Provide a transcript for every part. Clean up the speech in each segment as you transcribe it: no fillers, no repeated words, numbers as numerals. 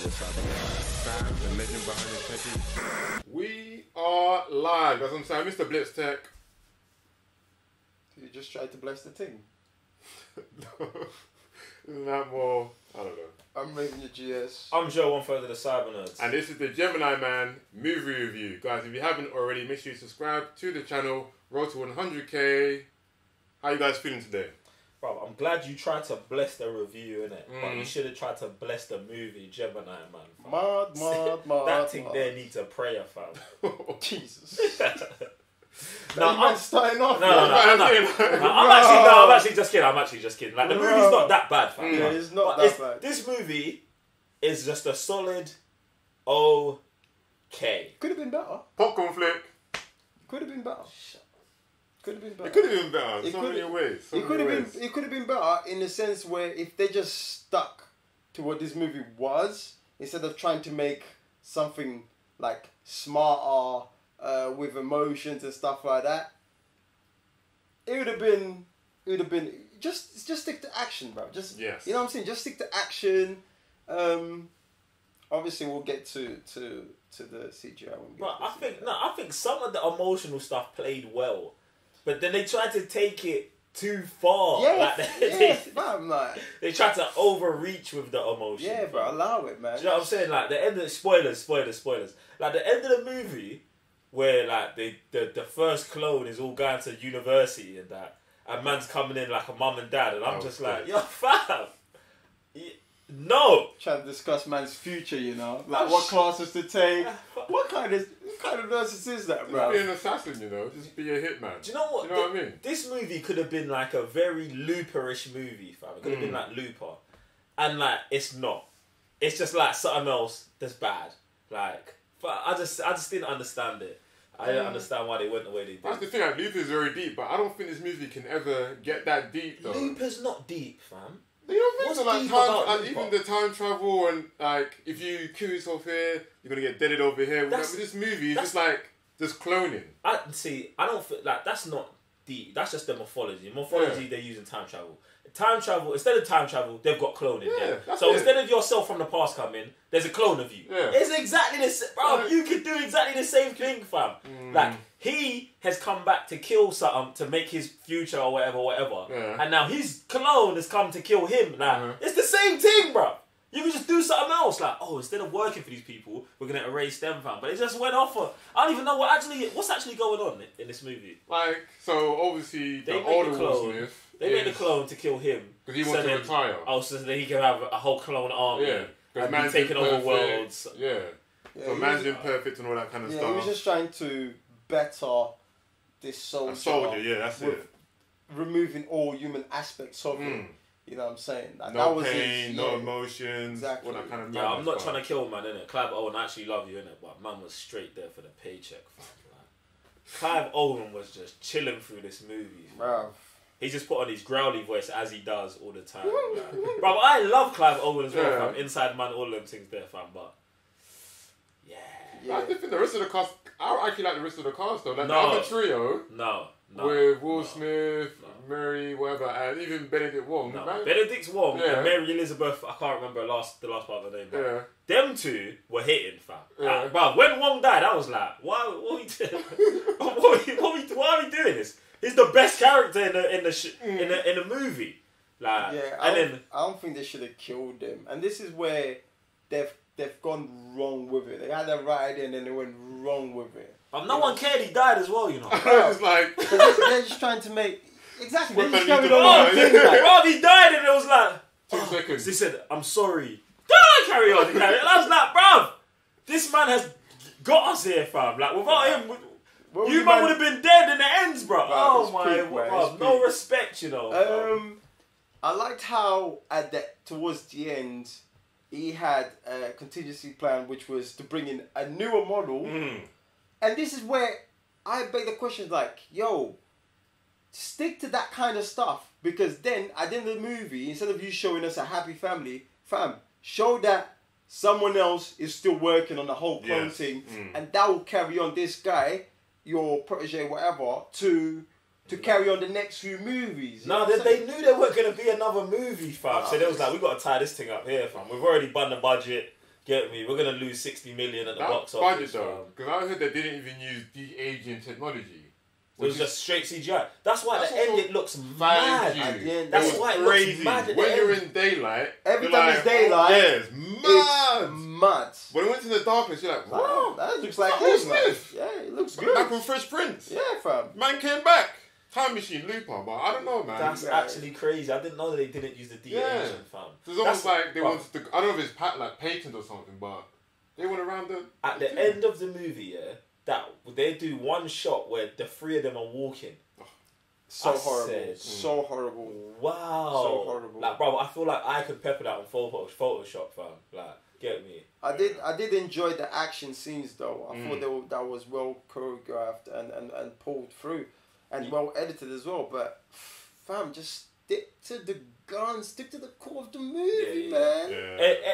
Sam, the legend behind the techie. We are live. As I'm saying, Mr. Blitz Tech. You just tried to bless the team. Isn't that more? I don't know. I'm Raven the GS. I'm Joe, 1/3 of the Cyber Nerds. And this is the Gemini Man movie review. Guys, if you haven't already, make sure you subscribe to the channel. Road to 100k. How you guys feeling today? Bro, I'm glad you tried to bless the review, innit? But you should have tried to bless the movie, Gemini Man. Mad. That thing there needs a prayer, fam. Jesus. No, I'm starting off. No, I'm actually just kidding. Like, the movie's not that bad, fam. Yeah, it's not that bad. This movie is just a solid okay. Could have been better. Popcorn flick. Could have been better. Could have been better. It could have been better in so many ways. It could have been better in the sense where if they just stuck to what this movie was instead of trying to make something like smarter with emotions and stuff like that, it would have been just stick to action, bro. Just yes. You know what I'm saying? Just stick to action. Obviously we'll get to the CGI when we get to I think some of the emotional stuff played well. But then they tried to take it too far. Yeah, like, they tried to overreach with the emotion. Yeah, bro, allow it, man. Do you know what I'm saying? Like the end of spoilers. Like the end of the movie, where like the first clone is all going to university and that, and man's coming in like a mum and dad, and I'm just like, yo, fam, no. Trying to discuss man's future, you know, like what classes to take. What kind of nurses is that, bro? Just be an assassin, you know. Just be a hitman. Do you know what? Do you know what I mean? This movie could have been like a very Looper-ish movie, fam. It could have been like Looper, and like it's not. It's just like something else that's bad. Like, but I just didn't understand it. I didn't understand why they went the way they did. That's the thing. Like, Looper's very deep, but I don't think this movie can ever get that deep, though. Looper's not deep, fam. You don't think What's so? Like, deep about like, Looper? even the time travel and like, if you kill yourself here, you're gonna get deaded over here. With this movie, it's just like just cloning. I don't feel like that's not deep. That's just the morphology. Morphology, they're using time travel. Time travel, instead of time travel, they've got cloning. Yeah, so instead of yourself from the past coming, there's a clone of you. Yeah. It's exactly the same. Bro, you could do exactly the same thing, fam. Like, he has come back to kill something to make his future or whatever. Yeah. And now his clone has come to kill him. Like, it's the same thing, bro. You could just do something else. Like, oh, instead of working for these people, we're going to erase them, fam. But it just went off. I don't even know what's actually going on in this movie. Like, so obviously They the make older the Will clone. Smith. They made the clone to kill him. Because he wants to retire. Oh, so that he can have a whole clone army. Yeah. And be man's taking over imperfect. worlds. Yeah. So he man's was- imperfect and all that kind of Yeah, stuff. he was just trying to better this soldier. A soldier, yeah, that's with it. Removing all human aspects of him. You know what I'm saying? Like, No that was pain, his, no emotions, exactly. all that kind of Yeah, I'm not stuff. trying to kill man, innit? Clive Owen, I actually love you, innit? But man was straight there for the paycheck. Like, Clive Owen was just chilling through this movie. Bruv. He just put on his growly voice as he does all the time. Like, bro, I love Clive Owen as well, fam. Inside Man, all them things there, fam. But I think the rest of the cast, I actually like the rest of the cast though. Like the No. other trio no. with Will Smith, Mary, whatever, and even Benedict Wong. No. Man, Benedict Wong Yeah. and Mary Elizabeth, I can't remember the last part of the name. But Yeah. them two were hitting, fam. Yeah. But when Wong died, I was like, what are we doing? Why are we doing this? He's the best character in the movie. Like, Yeah, and I don't think they should have killed him. And this is where they've gone wrong with it. They had a right idea and then they went wrong with it. but no one cared he died as well, you know. it's like They're just trying to make... Exactly. They're just What carried they on need with to things like... Bro, he died and it was like... 2 seconds. He said, I'm sorry. Carry on. And I was like, bruv, this man has got us here, fam. Like, without him... What You man would have been dead in the ends, bro. Oh it's my, peak, man, bro, it's no peak. respect, you know. I liked how towards the end he had a contingency plan, which was to bring in a newer model, and this is where I beg the question, like, yo, stick to that kind of stuff, because then at the end of the movie, instead of you showing us a happy family, fam, show that someone else is still working on the whole clone thing, and that will carry on this guy, your protege, whatever, to carry on the next few movies. No, they knew there weren't going to be another movie, fam. So they was like, we got to tie this thing up here, fam. We've already bun the budget. Get me? We're gonna lose 60 million at the That box budget office. though, because I heard they didn't even use de-aging technology. It was just straight CGI. That's why at the That's end also it looks Thank mad. you. At the end, That's It was why it crazy. looks mad at the When you're end. in daylight, Every you're time like, it's daylight, yeah, it's mad. It's mad. When it went to the darkness, you're like, wow, Wow, that looks like Will this, man. Smith. Yeah, it looks Back good. from Fresh Prince. Yeah, fam. Man came back. Time Machine, Looper, but I don't know, man. That's Yeah. actually crazy. I didn't know that they didn't use the de-aging, Yeah. fam. It's almost That's- like they bro, wanted to. I don't know if it's like patent or something, but they went around the. At the end of the movie, yeah, that they do one shot where the three of them are walking. So I horrible. said- So horrible. Wow. So horrible. Like, bro, I feel like I could pepper that on Photoshop, fam. Like, get me? I did enjoy the action scenes though. I thought that was well choreographed and pulled through, and well edited as well. But fam, just stick to the gun, stick to the core of the movie, man.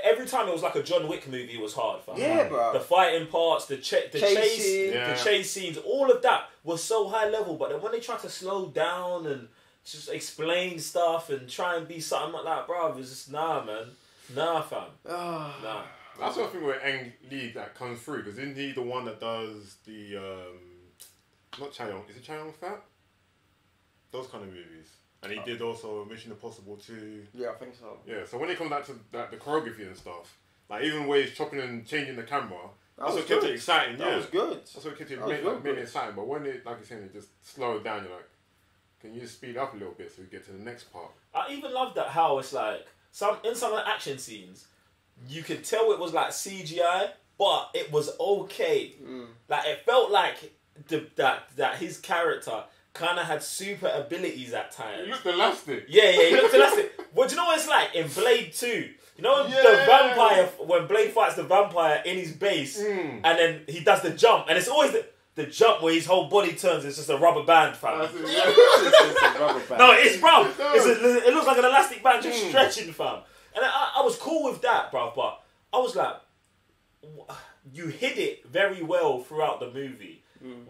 Every time it was like a John Wick movie, it was hard, fam. Yeah, bro. The fighting parts, the Chasing. chase scenes, all of that was so high level. But then when they try to slow down and just explain stuff and try and be something like that, bro, it's just nah, man, nah, fam, nah. That's what I think with Ang Lee that comes through, because isn't he the one that does the not Chayong? Is it Chayong Fat? Those kind of movies, and he did also Mission Impossible 2. Yeah, I think so. Yeah, so when it comes back to like, the choreography and stuff, like even where he's chopping and changing the camera, that's was what kept good. it exciting. That Yeah, was good. that's what kept it That was made real good. it exciting. But when it, like you're saying, it just slowed down. You're like, can you just speed up a little bit so we get to the next part? I even love that how it's like some of the action scenes, you could tell it was like CGI, but it was okay. Like it felt like that his character kind of had super abilities at times. It looked elastic. Yeah, he looked elastic. Well, do you know what it's like in Blade 2? You know the Yeah. vampire, when Blade fights the vampire in his base, and then he does the jump, and it's always the jump where his whole body turns, it's just a rubber band, fam. That's it, yeah. It's a rubber band. No, it's bro. does. It looks like an elastic band just stretching, fam. And I was cool with that, bro. But I was like, you hid it very well throughout the movie.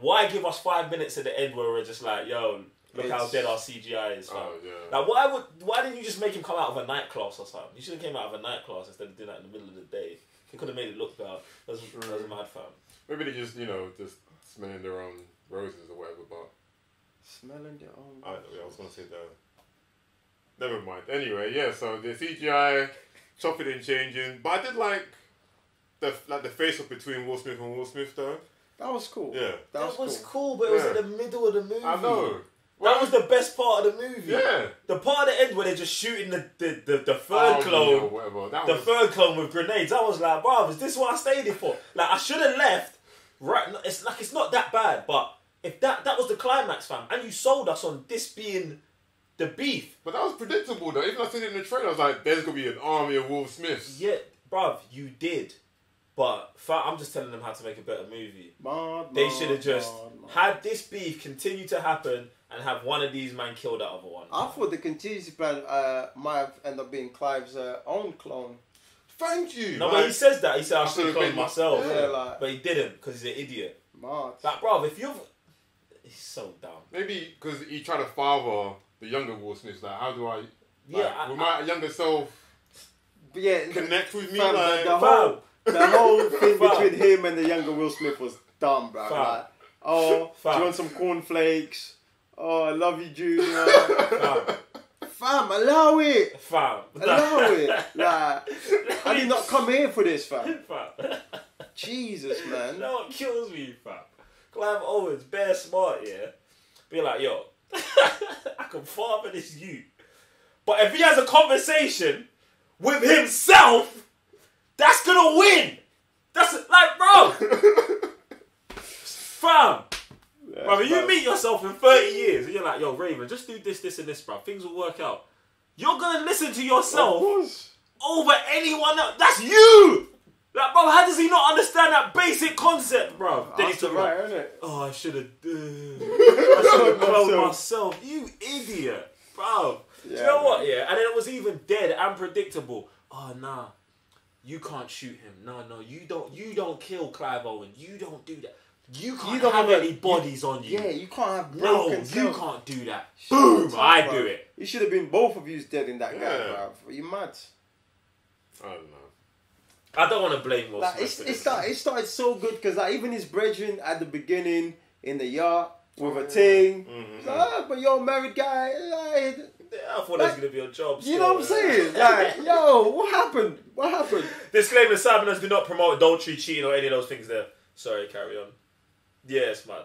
Why give us 5 minutes at the end where we're just like, yo, look how It's- dead our CGI is, fam. Oh, yeah. Like, why didn't you just make him come out of a night class or something? You should have came out of a night class instead of doing that in the middle of the day. He could have made it look better. That was mad, fam. Maybe they just, just smelling their own roses or whatever, but Smelling their own. I was going to say that. Never mind. Anyway, yeah, so the CGI, chopping and changing. But I did like the face-off between Will Smith and Will Smith, though. That was cool. Yeah. That was cool. but it was Yeah. in the middle of the movie. I know. That was the best part of the movie. Yeah. The part at the end where they're just shooting the third Oh, clone. yeah, whatever. That The was, third clone with grenades. I was like, bruv, is this what I stayed here for? Like, I should have left. Right, it's like it's not that bad, but if that was the climax, fam, and you sold us on this being the beef. But that was predictable, though. Even I said it in the trailer, I was like, there's going to be an army of Will Smiths. Yeah, bruv, you did. But I'm just telling them how to make a better movie. They should have just had this beef continue to happen and have one of these men kill that other one. I thought the contingency plan might have ended up being Clive's own clone. Thank you. No, Like, but he says that. He said, I I should should've have cloned been- myself. Yeah, like- But he didn't because he's an idiot. Mad. Like, bruv, if you've... He's so dumb. maybe because he tried to father the younger Will Smiths. Like, how do I... Like, Yeah, will my younger self But yeah, connect with me? fam, Like, the whole thing Fam. between him and the younger Will Smith was dumb, bro. Fam. Like, oh, do Fam. you want some cornflakes? Oh, I love you, Junior. Fam. Fam, allow it. Fam. Allow it. Like, I did not come here for this, fam. Fam. Jesus, man. You know what kills me, fam? Clive Owens, bare smart, yeah? Be like, yo, I can father this youth. But if he has a conversation with himself, that's gonna win. That's like, bro. Fam. Bro, if you meet yourself in 30 years and you're like, yo, Raven, just do this, this, and this, bro. Things will work out. You're gonna listen to Of yourself course. over anyone else. That's you! Like, bro, how does he not understand that basic concept, bro? Then he's That's talking right, like, isn't it? oh, I should have cloned myself. myself. You idiot, bro. Do you Yeah, know man. what, yeah? And then it was even dead and predictable. Oh, nah. You can't shoot him. No, you don't kill Clive Owen. You don't do that. You can't don't have have any bodies on you. Yeah, you can't have No, broken you cells. can't do that. Shut Boom, up, I bro. do it. You should have been both of you dead in that Yeah. guy, bro. You mad? I don't know. I don't want to blame Will Like, Smith. it started so good because like even his brethren at the beginning in the yard with a ting. But you're a married guy. Like, I thought there was going to be a job. you know what I'm saying? Like, yo, what happened? What happened? Disclaimer: Sabinus do not promote adultery, cheating, or any of those things. There. Sorry, carry on. Yeah, it's mad.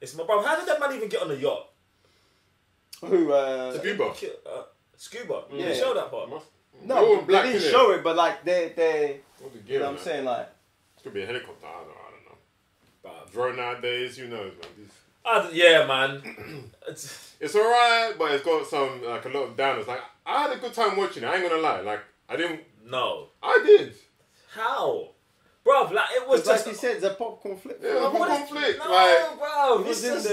It's my bro. How did that man even get on the yacht? Who? Scuba. Scuba. Yeah. They show that part. No, they black, didn't innit? show it, but like they What's the you gear know on what I'm that? saying? Like, It could be a helicopter. I don't know. But, Drone nowadays, who knows, man? yeah, man. It's alright, but it's got some like a lot of downers. Like I had a good time watching it. I ain't gonna lie. Like I didn't. No. I did. How? Bruv, like it was like just... you said, it's a popcorn flip. Yeah, What is- conflict. No, Like bro. it was It's in just...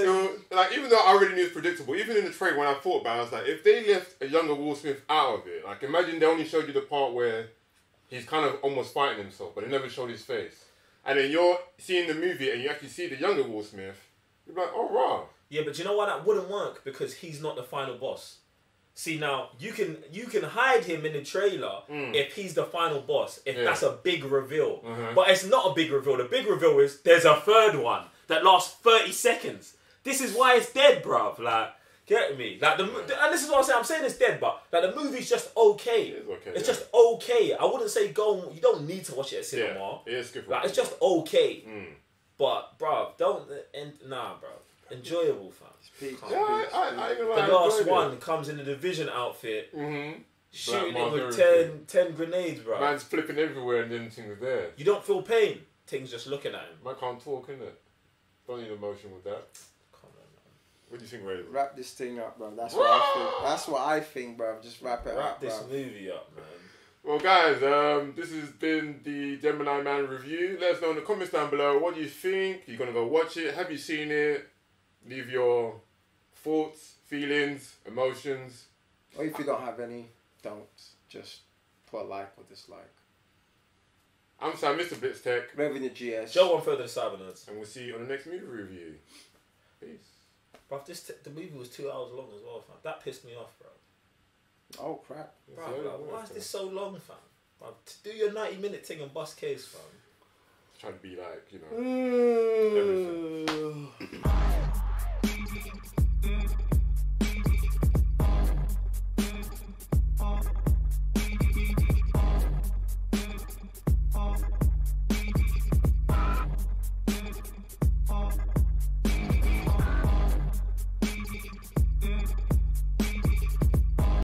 the- like even though I already knew it's predictable, even in the trailer when I thought about it, I was like, if they left a younger Will Smith out of it, like imagine they only showed you the part where he's kind of almost fighting himself, but they never showed his face. And then you're seeing the movie and you actually see the younger Will Smith, you're like, oh wow. Yeah, but you know why that wouldn't work? Because he's not the final boss. See, now, you can hide him in the trailer if he's the final boss, if that's a big reveal. But it's not a big reveal. The big reveal is there's a third one that lasts 30 seconds. This is why it's dead, bruv. Like, get me? Like, and this is what I'm saying. I'm saying it's dead, but like the movie's just okay. It is okay, It's yeah. just okay. I wouldn't say go. You don't need to watch it at cinema. Yeah, it is skippable. Like, it's just okay. But, bruv, nah, bruv. Enjoyable, fam. Yeah, I ain't gonna lie. The I last enjoyed one comes in the Division outfit, shooting Black it with Martyr 10 grenades, bro. Man's flipping everywhere and then things there. You don't feel pain. Things just looking at him. Man can't talk, innit? Don't need emotion with that. Come on, man. What do you think, Ray? Wrap this thing up, bro. That's what I think. That's what I think, bro. Just wrap it Wrap up, this bro. movie up, man. Well, guys, this has been the Gemini Man review. Let us know in the comments down below. What do you think? You're gonna go watch it? Have you seen it? Leave your thoughts, feelings, emotions. Or if you don't have any, don't. Just put a like or dislike. I'm Sam, Mr. Blitztech, Revenue GS. Joe on further the Cyber Nerds. and we'll see you on the next movie review. Peace. Bro, the movie was 2 hours long as well, fam. That pissed me off, bro. Oh crap. Bro, like, why is this so long, fam? Bro, do your 90-minute thing and bust case, fam. Trying to be like, you know, everything.